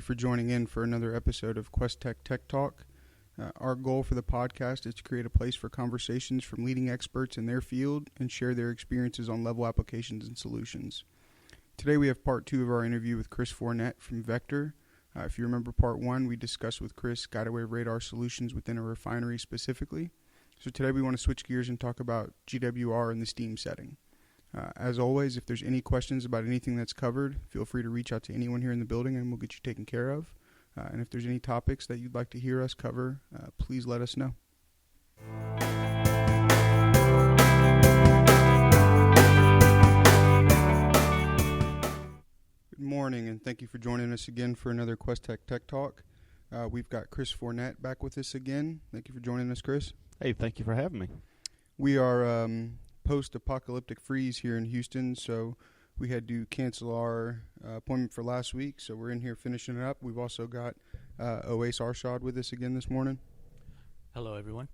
for joining in for another episode of Questtec Tech Talk. Our goal for the podcast is to create a place for conversations from leading experts in their field and share their experiences on level applications and solutions. Today we have part 2 of our interview with Chris Fournet from Vector. If you remember part 1, we discussed with Chris GWR Radar solutions within a refinery specifically. So today we want to switch gears and talk about GWR in the steam setting. As always, if there's any questions about anything that's covered, feel free to reach out to anyone here in the building and we'll get you taken care of. And if there's any topics that you'd like to hear us cover, please let us know. Good morning, and thank you for joining us again for another Questtec Tech Talk. We've got Chris Fournet back with us again. Thank you for joining us, Chris. Hey, thank you for having me. We are post-apocalyptic freeze here in Houston, so we had to cancel our appointment for last week, so we're in here finishing it up. We've also got Owais Arshad with us again this morning. Hello, everyone.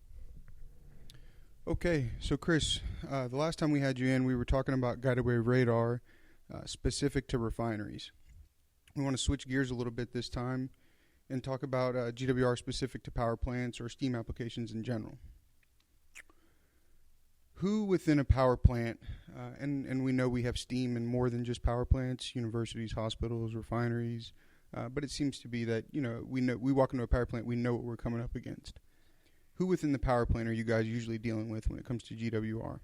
Okay, so Chris, the last time we had you in, we were talking about guided wave radar specific to refineries. We want to switch gears a little bit this time and talk about GWR specific to power plants or steam applications in general. Who within a power plant, and we know we have steam in more than just power plants, universities, hospitals, refineries, but it seems to be that, we walk into a power plant, we know what we're coming up against. Who within the power plant are you guys usually dealing with when it comes to GWR?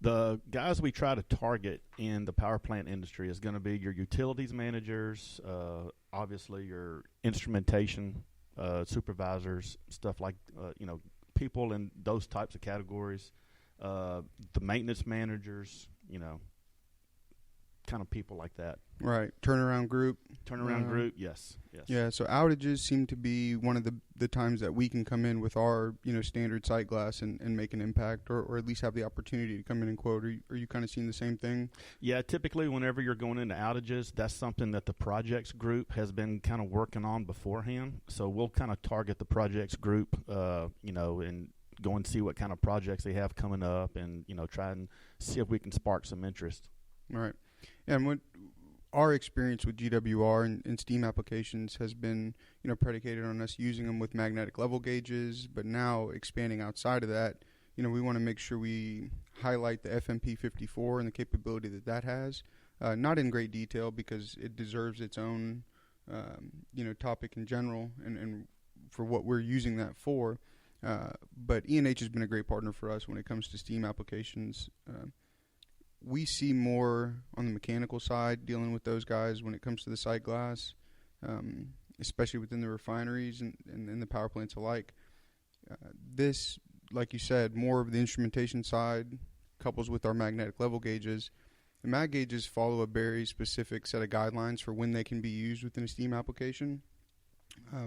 The guys we try to target in the power plant industry is going to be your utilities managers, obviously your instrumentation supervisors, stuff like, people in those types of categories. The maintenance managers, kind of people like that. Right. Turnaround group, yes. Yeah, so outages seem to be one of the times that we can come in with our, standard sight glass and make an impact or at least have the opportunity to come in and quote. Are you kind of seeing the same thing? Yeah, typically whenever you're going into outages, that's something that the projects group has been kind of working on beforehand. So we'll kind of target the projects group, and go and see what kind of projects they have coming up and, try and see if we can spark some interest. All right. And what our experience with GWR and steam applications has been, predicated on us using them with magnetic level gauges, but now expanding outside of that, we want to make sure we highlight the FMP54 and the capability that has, not in great detail because it deserves its own, topic in general and for what we're using that for. But E&H has been a great partner for us when it comes to steam applications. We see more on the mechanical side dealing with those guys when it comes to the sight glass, especially within the refineries and the power plants alike. This, like you said, more of the instrumentation side couples with our magnetic level gauges. The mag gauges follow a very specific set of guidelines for when they can be used within a steam application.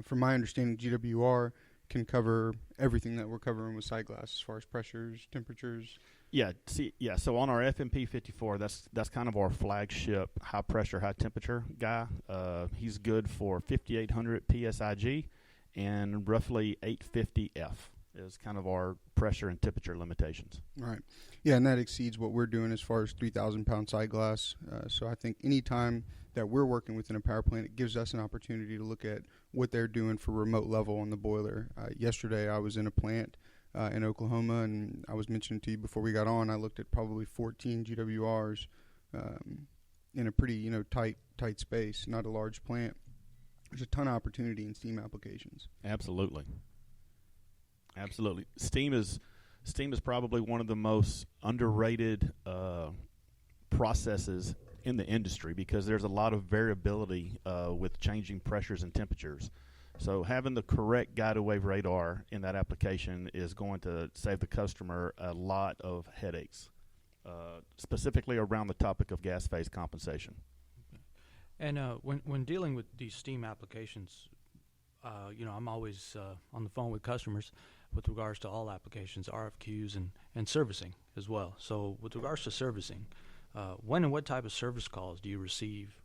From my understanding, GWR can cover everything that we're covering with sight glass as far as pressures, temperatures. So on our FMP54, that's kind of our flagship high pressure, high temperature guy. He's good for 5,800 PSIG and roughly 850 F is kind of our pressure and temperature limitations. Right. Yeah, and that exceeds what we're doing as far as 3,000-pound sight glass. So I think any time that we're working within a power plant, it gives us an opportunity to look at what they're doing for remote level on the boiler. Yesterday I was in a plant in Oklahoma, and I was mentioning to you before we got on, I looked at probably 14 GWRs in a pretty, tight space, not a large plant. There's a ton of opportunity in steam applications. Absolutely. Steam is probably one of the most underrated processes in the industry because there's a lot of variability with changing pressures and temperatures. So having the correct guided wave radar in that application is going to save the customer a lot of headaches, specifically around the topic of gas phase compensation. And when dealing with these steam applications, I'm always on the phone with customers with regards to all applications, RFQs, and servicing as well. So with regards to servicing, when and what type of service calls do you receive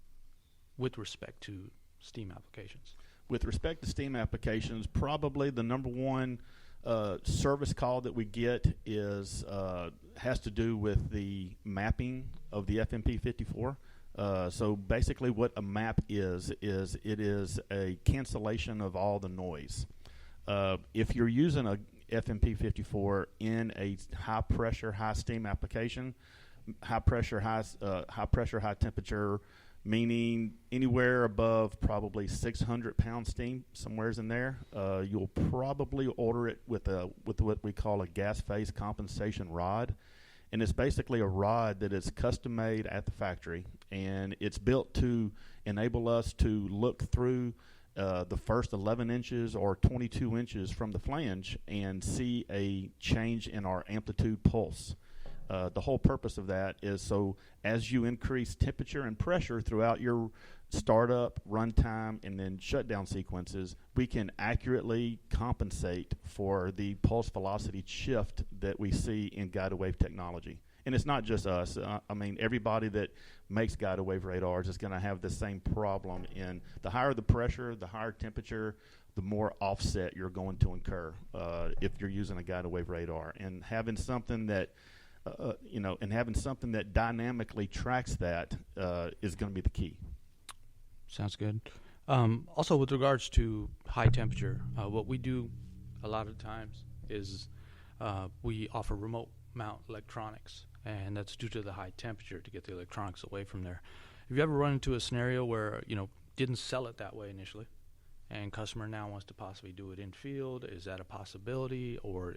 with respect to steam applications? With respect to steam applications, probably the number one service call that we get is has to do with the mapping of the FMP54. So basically what a map is it is a cancellation of all the noise. If you're using a FMP54 in a high pressure, high steam application, high pressure, high temperature, meaning anywhere above probably 600 pound steam, somewheres in there, you'll probably order it with what we call a gas phase compensation rod. And it's basically a rod that is custom made at the factory, and it's built to enable us to look through the first 11 inches or 22 inches from the flange and see a change in our amplitude pulse. The whole purpose of that is so as you increase temperature and pressure throughout your startup, runtime, and then shutdown sequences, we can accurately compensate for the pulse velocity shift that we see in guided wave technology. And it's not just us. I mean, everybody that makes guided wave radars is going to have the same problem. In the higher the pressure, the higher temperature, the more offset you're going to incur if you're using a guided wave radar. And having something that having something that dynamically tracks that is going to be the key. Sounds good. Also, with regards to high temperature, what we do a lot of times is we offer remote mount electronics, and that's due to the high temperature to get the electronics away from there. Have you ever run into a scenario where, didn't sell it that way initially, and customer now wants to possibly do it in field? Is that a possibility, or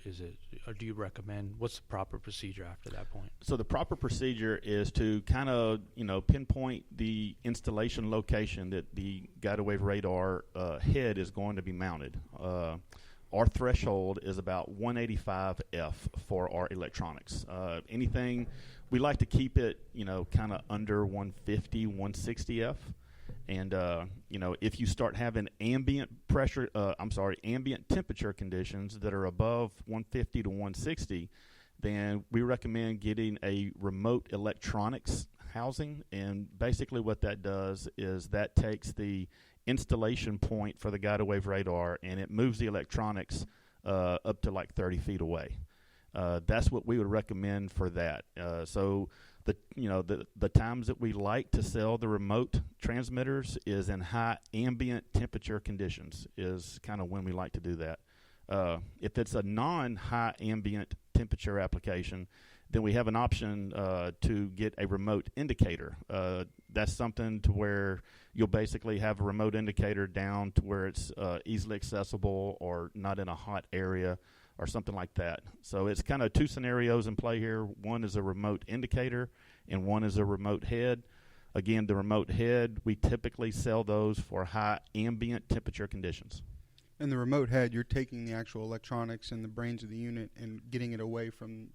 do you recommend, what's the proper procedure after that point? So the proper procedure is to kind of, pinpoint the installation location that the guided wave radar head is going to be mounted. Our threshold is about 185 F for our electronics. Anything, we like to keep it, kind of under 150, 160 F. And, if you start having ambient temperature conditions that are above 150 to 160, then we recommend getting a remote electronics housing. And basically what that does is that takes the installation point for the guided wave radar and it moves the electronics up to like 30 feet away. That's what we would recommend for that. So the times that we like to sell the remote transmitters is in high ambient temperature conditions is kind of when we like to do that. If it's a non-high ambient temperature application, then we have an option to get a remote indicator. That's something to where you'll basically have a remote indicator down to where it's easily accessible or not in a hot area or something like that. So it's kind of two scenarios in play here. One is a remote indicator and one is a remote head. Again, the remote head, we typically sell those for high ambient temperature conditions. And the remote head, you're taking the actual electronics and the brains of the unit and getting it away from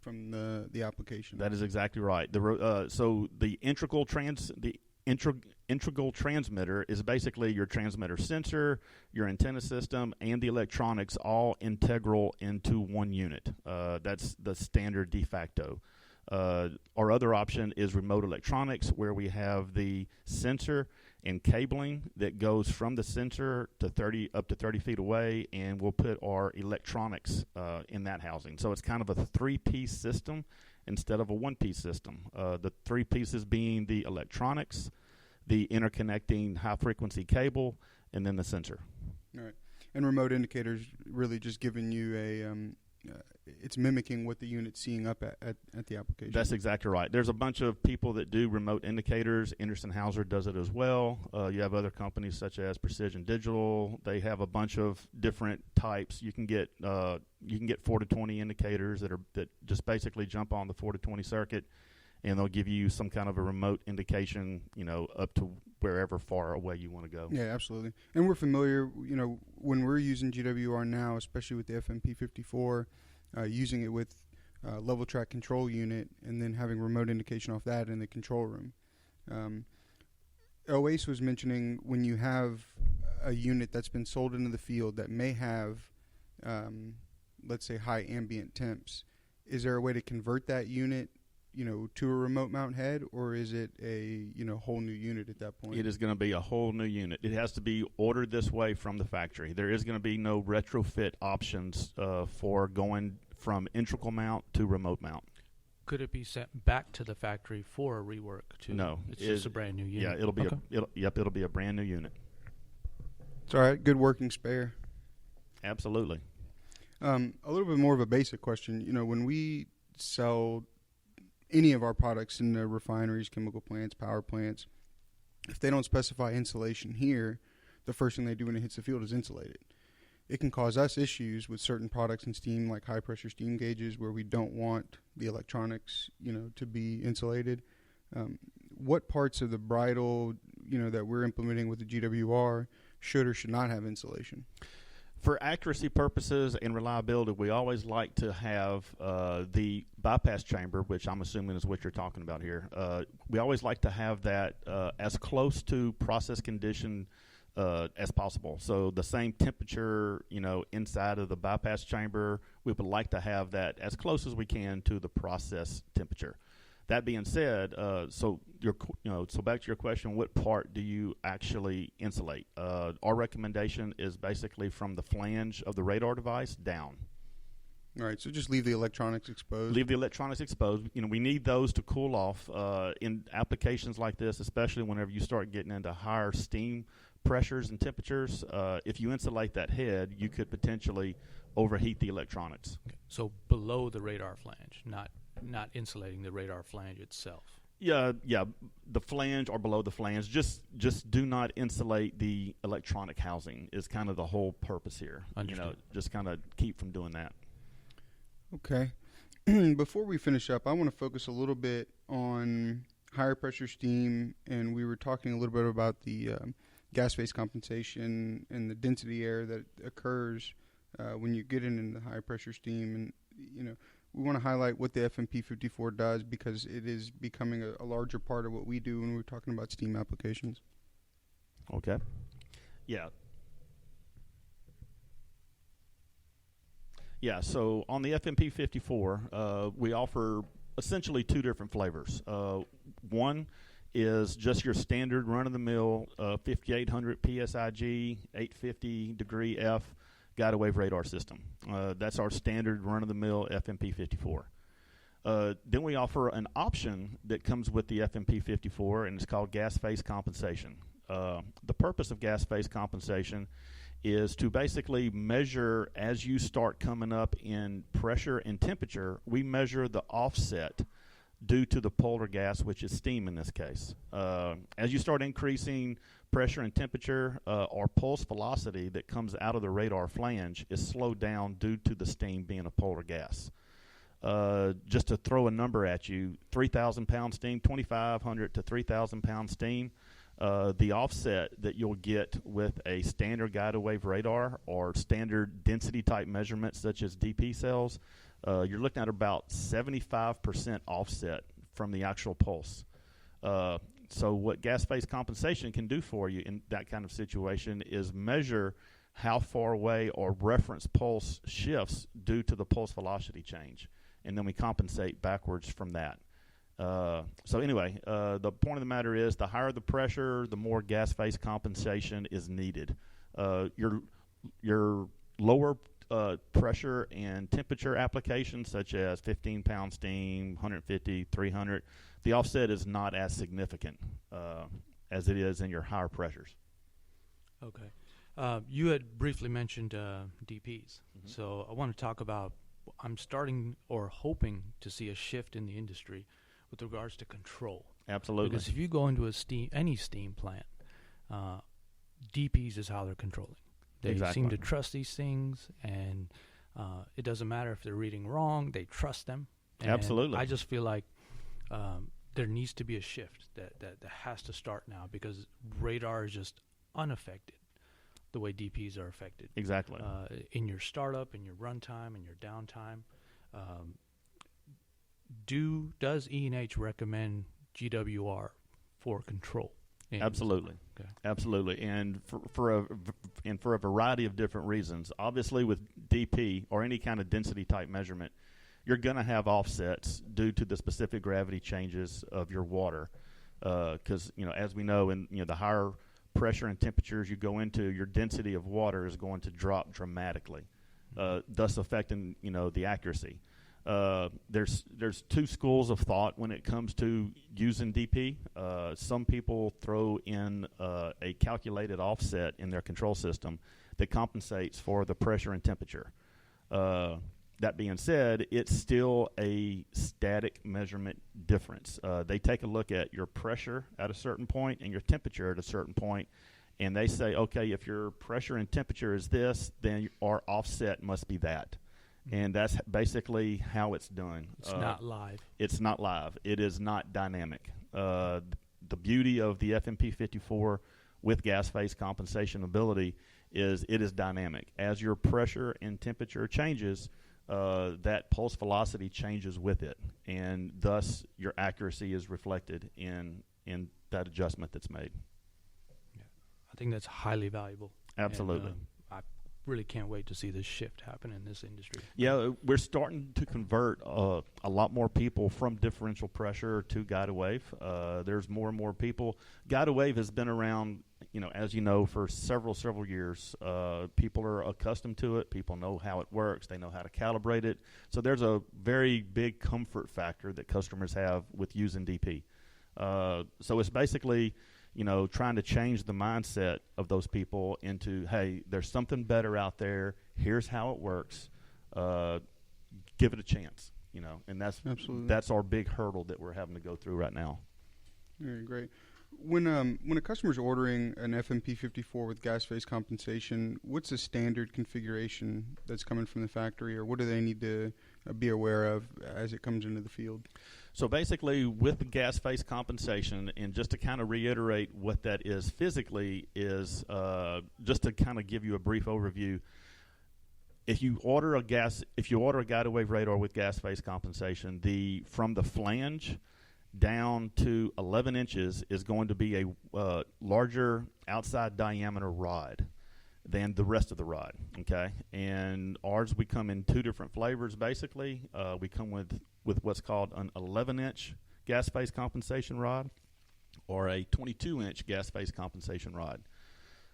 the application. That is exactly right. So the integral transmitter is basically your transmitter sensor, your antenna system, and the electronics all integral into one unit. That's the standard de facto. Our other option is remote electronics, where we have the sensor and cabling that goes from the sensor to up to 30 feet away, and we'll put our electronics in that housing. So it's kind of a three-piece system instead of a one-piece system. The three pieces being the electronics, the interconnecting high-frequency cable, and then the sensor. All right. And remote indicators really just giving you it's mimicking what the unit's seeing up at the application. That's exactly right. There's a bunch of people that do remote indicators. Anderson Hauser does it as well. You have other companies such as Precision Digital. They have a bunch of different types. You can get 4 to 20 indicators that just basically jump on the 4 to 20 circuit, and they'll give you some kind of a remote indication, up to wherever far away you want to go. Yeah, absolutely. And we're familiar, when we're using GWR now, especially with the FMP54, using it with level track control unit and then having remote indication off that in the control room. Owais was mentioning when you have a unit that's been sold into the field that may have, let's say, high ambient temps, is there a way to convert that unit to a remote mount head, or is it a whole new unit at that point? It is going to be a whole new unit. It has to be ordered this way from the factory. There is going to be no retrofit options for going from integral mount to remote mount. Could it be sent back to the factory for a rework too? No, it's just a brand new unit. Yeah, it'll be a brand new unit. It's all right. Good working spare. Absolutely. A little bit more of a basic question. When we sell any of our products in the refineries, chemical plants, power plants, if they don't specify insulation here, the first thing they do when it hits the field is insulate it. It can cause us issues with certain products in steam, like high-pressure steam gauges, where we don't want the electronics, to be insulated. What parts of the bridle, that we're implementing with the GWR should or should not have insulation? For accuracy purposes and reliability, we always like to have the bypass chamber, which I'm assuming is what you're talking about here. We always like to have that as close to process condition as possible. So the same temperature, inside of the bypass chamber, we would like to have that as close as we can to the process temperature. That being said, so back to your question, what part do you actually insulate? Our recommendation is basically from the flange of the radar device down. All right, so just leave the electronics exposed. Leave the electronics exposed. We need those to cool off in applications like this, especially whenever you start getting into higher steam pressures and temperatures. If you insulate that head, you could potentially overheat the electronics. Okay. So below the radar flange, not insulating the radar flange itself. Yeah, the flange or below the flange. Just do not insulate the electronic housing is kind of the whole purpose here. Understood. Just kind of keep from doing that. Okay. Before we finish up, I want to focus a little bit on higher pressure steam, and we were talking a little bit about the gas phase compensation and the density error that occurs when you get into high pressure steam. And we want to highlight what the FMP 54 does, because it is becoming a larger part of what we do when we're talking about steam applications. Okay. Yeah. Yeah, so on the FMP 54, we offer essentially two different flavors. One is just your standard run-of-the-mill 5800 PSIG, 850 degree F guided wave radar system. That's our standard run-of-the-mill FMP 54. Then we offer an option that comes with the FMP 54, and it's called gas phase compensation. The purpose of gas phase compensation is to basically measure, as you start coming up in pressure and temperature, we measure the offset due to the polar gas, which is steam in this case. As you start increasing pressure and temperature, our pulse velocity that comes out of the radar flange is slowed down due to the steam being a polar gas. Just to throw a number at you, 3,000 pound steam, 2,500 to 3,000 pound steam, the offset that you'll get with a standard guided wave radar or standard density type measurements such as DP cells, you're looking at about 75% offset from the actual pulse. So what gas phase compensation can do for you in that kind of situation is measure how far away our reference pulse shifts due to the pulse velocity change, and then we compensate backwards from that. So anyway, the point of the matter is, the higher the pressure, the more gas phase compensation is needed. Your lower pressure and temperature applications, such as 15-pound steam, 150, 300, the offset is not as significant as it is in your higher pressures. Okay. You had briefly mentioned DPs. Mm-hmm. So I want to talk about, I'm starting or hoping to see a shift in the industry with regards to control. Absolutely. Because if you go into any steam plant, DPs is how they're controlling. They Exactly. seem to trust these things, and it doesn't matter if they're reading wrong. They trust them. And Absolutely. I just feel like there needs to be a shift that has to start now, because radar is just unaffected the way DPs are affected. Exactly. In your startup, in your runtime, in your downtime. Does E&H recommend GWR for control? Absolutely. Okay. Absolutely, and for a variety of different reasons. Obviously, with DP or any kind of density type measurement, you're going to have offsets due to the specific gravity changes of your water. Because as we know, in the higher pressure and temperatures you go into, your density of water is going to drop dramatically, thus affecting the accuracy. There's two schools of thought when it comes to using DP. Some people throw in a calculated offset in their control system that compensates for the pressure and temperature. That being said, it's still a static measurement difference. They take a look at your pressure at a certain point and your temperature at a certain point, and they say, okay, if your pressure and temperature is this, then our offset must be that. And that's basically how it's done. It's not live. It's not live. It is not dynamic. The beauty of the FMP54 with gas phase compensation ability is it is dynamic. As your pressure and temperature changes, that pulse velocity changes with it, and thus your accuracy is reflected in that adjustment that's made. Yeah. I think that's highly valuable. Absolutely. And, I really can't wait to see this shift happen in this industry. Yeah, we're starting to convert a lot more people from differential pressure to guided wave. There's more and more people. Guided wave has been around, as you know, for several years. People are accustomed to it. People know how it works. They know how to calibrate it. So there's a very big comfort factor that customers have with using DP. So it's basically, trying to change the mindset of those people into, hey, there's something better out there. Here's how it works. Give it a chance, and that's our big hurdle that we're having to go through right now. Very great. When a customer's ordering an FMP54 with gas phase compensation, what's the standard configuration that's coming from the factory, or what do they need to be aware of as it comes into the field? So basically, with the gas phase compensation, and just to kind of reiterate what that is physically, is just to kind of give you a brief overview. If you order a guided wave radar with gas phase compensation, from the flange down to 11 inches is going to be a larger outside diameter rod than the rest of the rod, okay? And ours, we come in two different flavors, basically. We come with what's called an 11-inch gas phase compensation rod or a 22-inch gas phase compensation rod.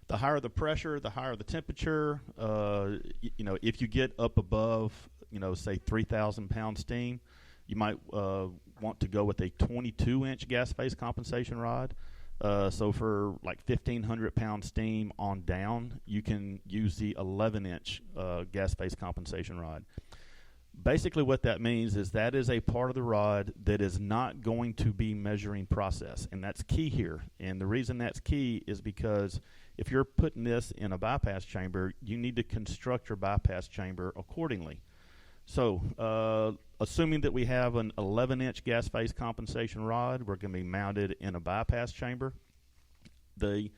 The higher the pressure, the higher the temperature. If you get up above, say 3,000 pound steam, you might want to go with a 22-inch gas phase compensation rod. So for like 1,500 pound steam on down, you can use the 11-inch gas phase compensation rod. Basically what that means is that is a part of the rod that is not going to be measuring process, and that's key here. And the reason that's key is because if you're putting this in a bypass chamber, you need to construct your bypass chamber accordingly. So assuming that we have an 11-inch gas phase compensation rod, we're going to be mounted in a bypass chamber. The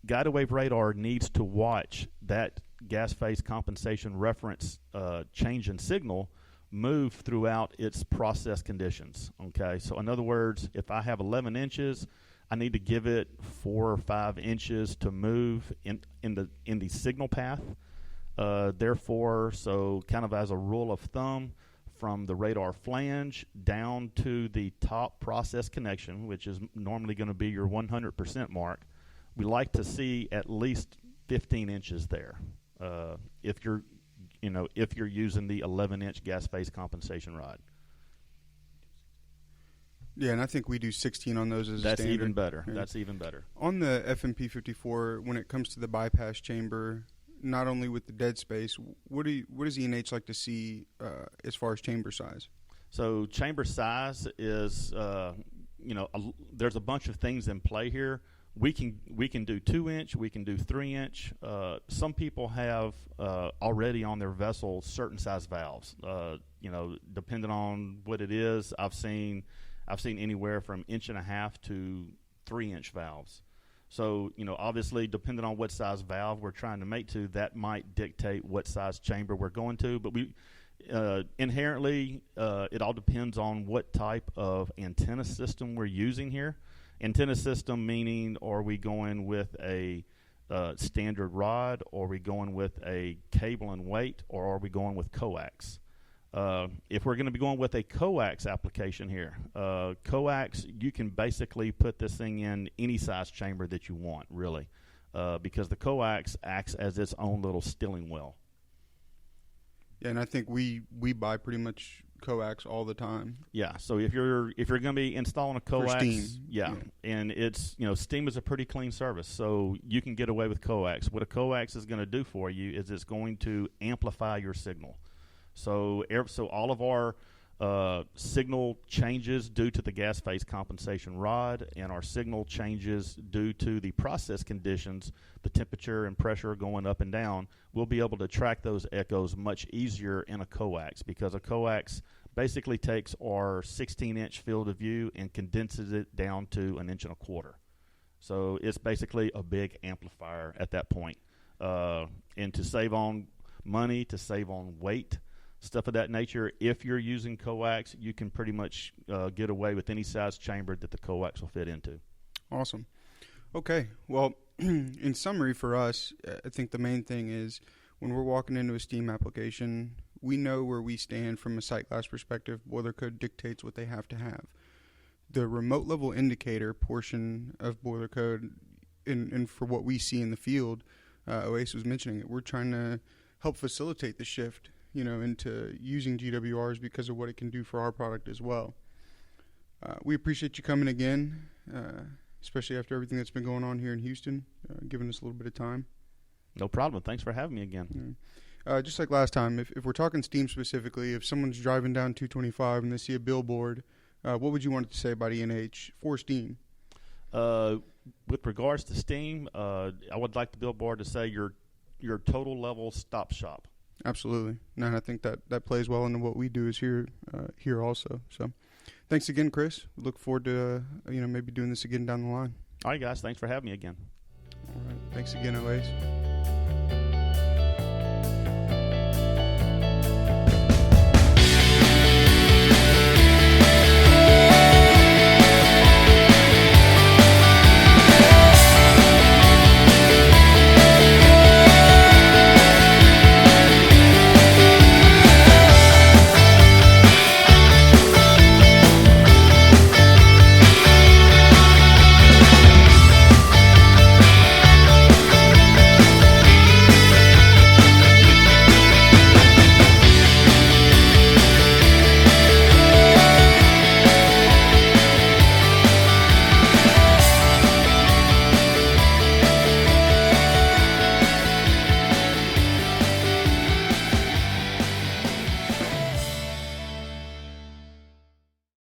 guided wave radar needs to watch that gas phase compensation reference change in signal move throughout its process conditions. Okay, so in other words, if I have 11 inches, I need to give it 4 or 5 inches to move in the signal path. Therefore, so kind of as a rule of thumb, from the radar flange down to the top process connection, which is normally going to be your 100% mark, we like to see at least 15 inches there. If you're using the 11-inch gas phase compensation rod. Yeah, and I think we do 16 on those as a standard. That's even better. Yeah. That's even better. On the FMP54, when it comes to the bypass chamber, not only with the dead space, what does E&H like to see as far as chamber size? So chamber size is, there's a bunch of things in play here. We can do 2-inch, we can do 3-inch. Some people have already on their vessel certain size valves. Depending on what it is, I've seen anywhere from 1.5 to 3-inch valves. So, obviously, depending on what size valve we're trying to make to, that might dictate what size chamber we're going to. But we inherently, it all depends on what type of antenna system we're using here. Antenna system meaning, are we going with a standard rod, or are we going with a cable and weight, or are we going with coax? If we're going to be going with a coax application here, coax, you can basically put this thing in any size chamber that you want, really, because the coax acts as its own little stilling well. Yeah, and I think we buy pretty much coax all the time. Yeah, so if you're going to be installing a coax, For steam. yeah, and it's steam is a pretty clean service, so you can get away with coax. What a coax is going to do for you is it's going to amplify your signal. So all of our signal changes due to the gas phase compensation rod, and our signal changes due to the process conditions, the temperature and pressure going up and down, we'll be able to track those echoes much easier in a coax, because a coax basically takes our 16-inch field of view and condenses it down to 1.25 inches. So it's basically a big amplifier at that point. And to save on money, to save on weight, stuff of that nature, if you're using coax, you can pretty much get away with any size chamber that the coax will fit into. Awesome. Okay. Well, in summary for us, I think the main thing is when we're walking into a steam application, we know where we stand from a sight glass perspective. Boiler code dictates what they have to have. The remote level indicator portion of boiler code, and for what we see in the field, Owais was mentioning it, we're trying to help facilitate the shift into using GWRs because of what it can do for our product as well. We appreciate you coming again, especially after everything that's been going on here in Houston, giving us a little bit of time. No problem. Thanks for having me again. Just like last time, if we're talking steam specifically, if someone's driving down 225 and they see a billboard, what would you want it to say about ENH for steam? With regards to steam, I would like the billboard to say your total level stop shop. Absolutely. No, I think that plays well into what we do is here also. So thanks again, Chris. We look forward to maybe doing this again down the line. All right, guys. Thanks for having me again. All right. Thanks again, Owais.